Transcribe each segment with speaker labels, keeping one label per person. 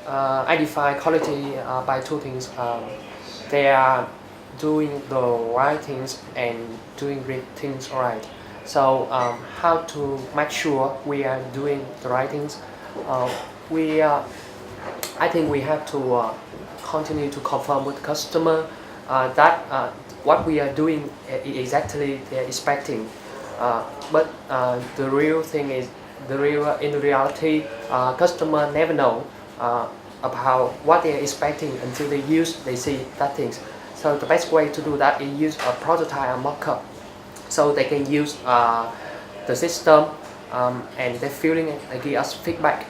Speaker 1: I define quality by two things. They are doing the right things and doing great things right. So how to make sure we are doing the right things? Uh, we I think we have to continue to confirm with the customer that what we are doing exactly they're expecting. But the real thing is, in reality, customer never know about what they are expecting until they see that things. So the best way to do that is use a prototype, a mock-up, so they can use the system and their feeling and give us feedback,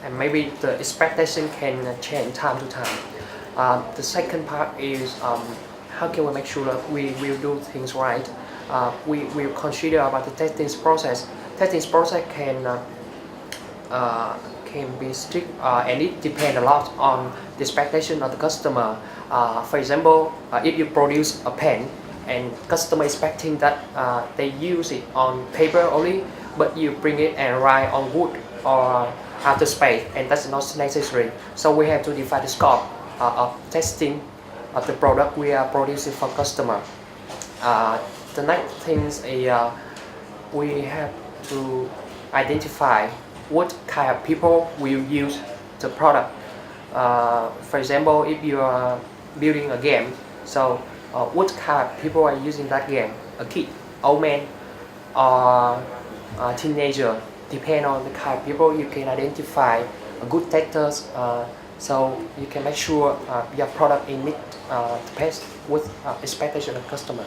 Speaker 1: and maybe the expectation can change time to time. The second part is how can we make sure that we will do things right. We will consider about the testing process. Testing process can be strict and it depends a lot on the expectation of the customer. For example, if you produce a pen and customer expecting that they use it on paper only, but you bring it and write on wood or outer space, and that's not necessary. So we have to define the scope of testing of the product we are producing for customer. The next thing is we have to identify what kind of people will use the product. For example, if you are building a game, so what kind of people are using that game? A kid, old man, or a teenager. Depend on the kind of people, you can identify a good testers, so you can make sure your product is meet the best with expectation of customer.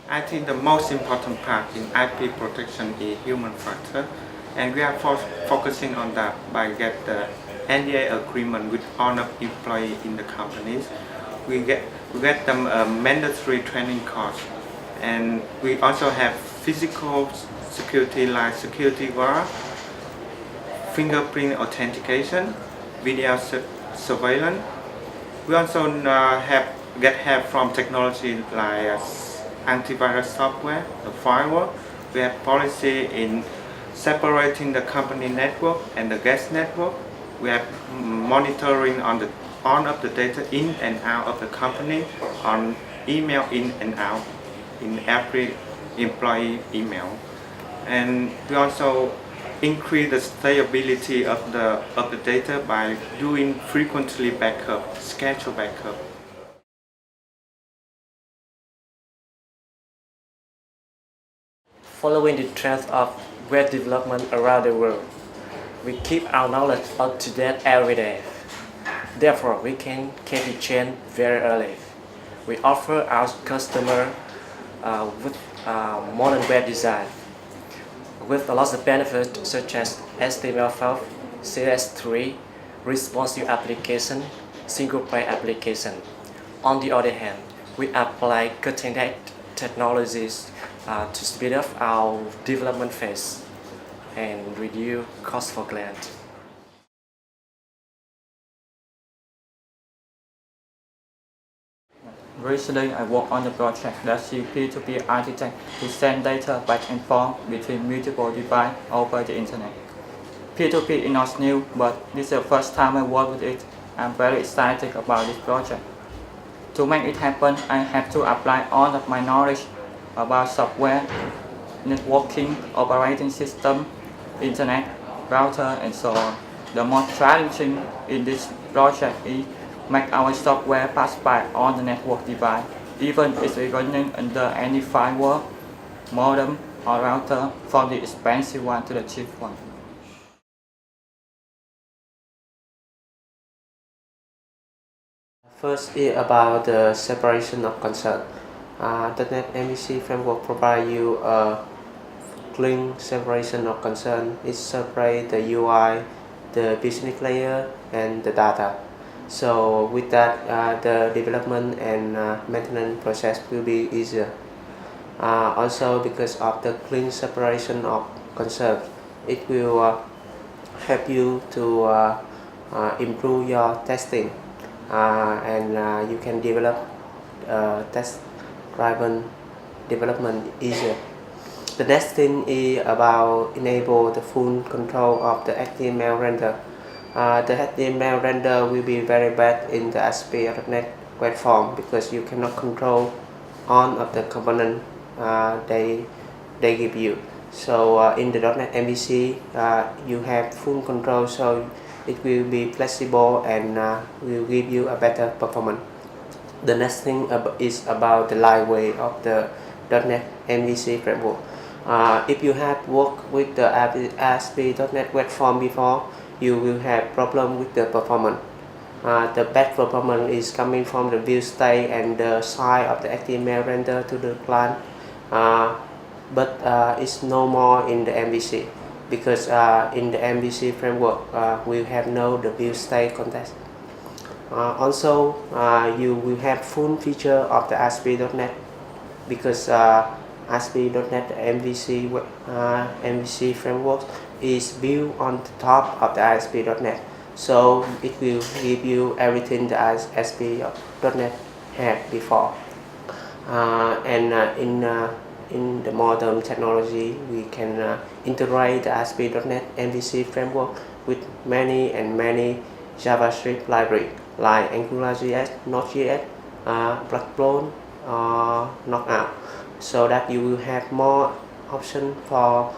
Speaker 2: I think the most important part in IP protection is human factor, and we are focusing on that by get the NDA agreement with all of employees in the companies. We get them a mandatory training course, and we also have physical security like security guard, fingerprint authentication, video surveillance. We also get help from technology like antivirus software, the firewall. We have policy in separating the company network and the guest network. We have monitoring on of the data in and out of the company, on email in and out in every employee email. And we also increase the stability of the data by doing frequently backup, schedule backup.
Speaker 3: Following the trends of web development around the world, we keep our knowledge up to date every day. Therefore, we can catch the trend very early. We offer our customer with modern web design with a lot of benefits such as HTML5, CS3, responsive application, single-page application. On the other hand, we apply cutting-edge technologies to speed up our development phase and reduce cost for client.
Speaker 4: Recently, I worked on a project that uses P2P architect to send data back and forth between multiple devices over the internet. P2P is not new, but this is the first time I work with it. I'm very excited about this project. To make it happen, I have to apply all of my knowledge about software, networking, operating system, internet, router, and so on. The most challenging in this project is make our software pass by all the network device, even if it's running under any firewall, modem, or router, from the expensive one to the cheap one.
Speaker 1: First is about the separation of concern. The .NET MVC framework provides you a clean separation of concern. It separates the UI, the business layer, and the data. So with that, the development and maintenance process will be easier. Also, because of the clean separation of concern, it will help you to improve your testing, and you can develop test-driven development easier.
Speaker 5: The next thing is about enable the full control of the HTML render. The HTML render will be very bad in the ASP.NET platform because you cannot control all of the component they give you. So in the .NET MVC you have full control, so it will be flexible and will give you a better performance. The next thing is about the lightweight of the .NET MVC framework. If you have worked with the ASP.NET web form before, you will have problem with the performance. The bad performance is coming from the view state and the size of the HTML render to the client, but it's no more in the MVC because in the MVC framework we have no the view state context. Also, you will have full feature of the ASP.NET because ASP.NET MVC framework is built on the top of the ASP.NET, so it will give you everything that ASP.NET had before. In the modern technology, we can integrate the ASP.NET MVC framework with many JavaScript libraries like AngularJS, Node.js, Backbone, Knockout, so that you will have more options for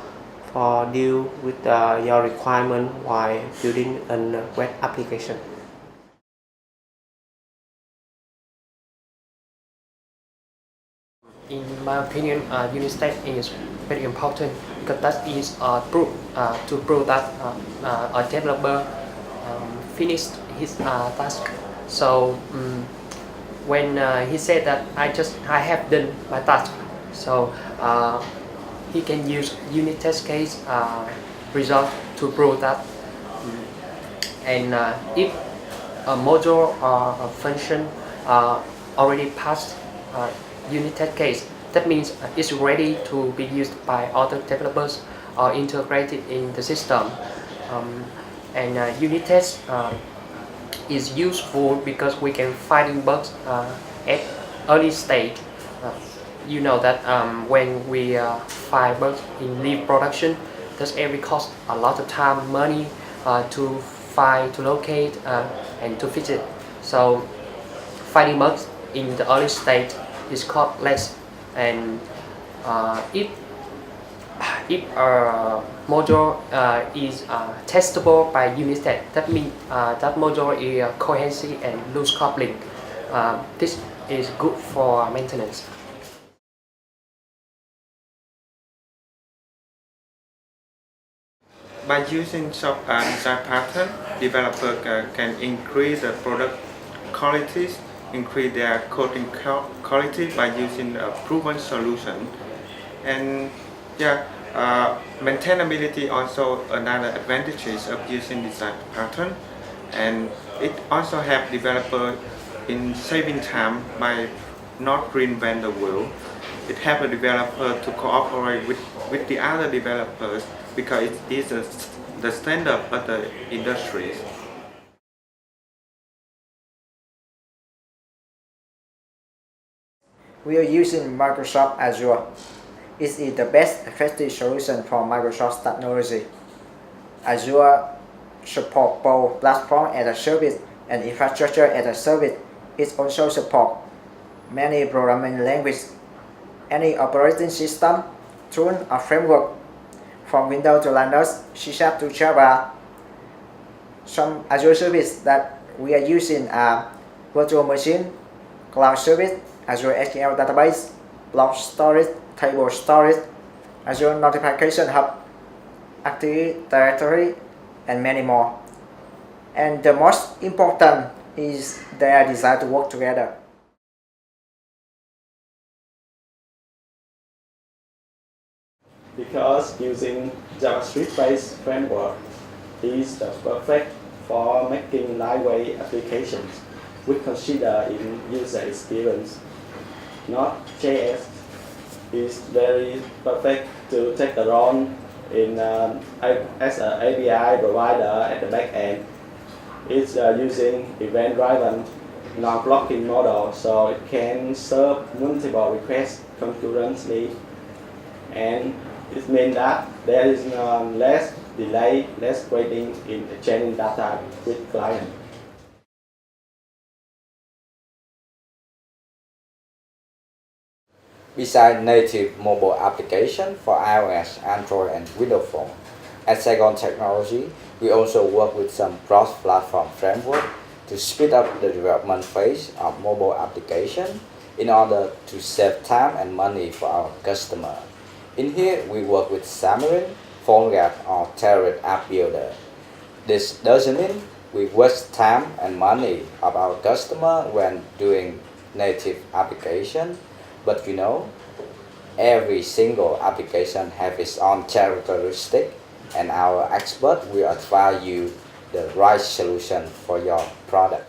Speaker 5: deal with your requirement while building a web application.
Speaker 1: In my opinion, unit test is very important because that is proof to prove that a developer finished his task. So when he said that I have done my task, so he can use unit test case result to prove that. And if a module or a function already passed unit test case, that means it's ready to be used by other developers or integrated in the system. Unit test is useful because we can find bugs at early stage. You know that when we find bugs in live production, this every cost a lot of time, money to find, to locate, and to fix it. So finding bugs in the early stage is cost less, and if a module is testable by unit test, that means that module is cohesive and loose coupling. This is good for maintenance.
Speaker 2: By using design pattern, developer can increase the product qualities, increase their coding quality by using a proven solution. And maintainability also another advantages of using design pattern, and it also help developer in saving time by not reinvent the wheel. It helps a developer to cooperate with the other developers because it is the standard of the industry.
Speaker 6: We are using Microsoft Azure. It is the best effective solution for Microsoft technology. Azure supports both platform as a service and infrastructure as a service. It also supports many programming languages, any operating system, tool or framework, from Windows to Linux, C# to Java. Some Azure services that we are using are virtual machine, cloud service, Azure SQL database, block storage, table storage, Azure Notification Hub, Active Directory, and many more. And the most important is they are designed to work together.
Speaker 3: Because using JavaScript-based framework is the perfect for making lightweight applications we consider in user experience. Node.js is very perfect to take the role in as an API provider at the back end. It's using event-driven non-blocking model, so it can serve multiple requests concurrently. And
Speaker 7: It means that there is less delay, less waiting in exchanging data with client.
Speaker 8: Besides native mobile application for iOS, Android, and Windows Phone, at Saigon Technology, we also work with some cross-platform framework to speed up the development phase of mobile application in order to save time and money for our customer. In here, we work with Xamarin, PhoneGap, or Terrain App Builder. This doesn't mean we waste time and money of our customer when doing native application, but you know, every single application has its own characteristic, and our expert will advise you the right solution for your product.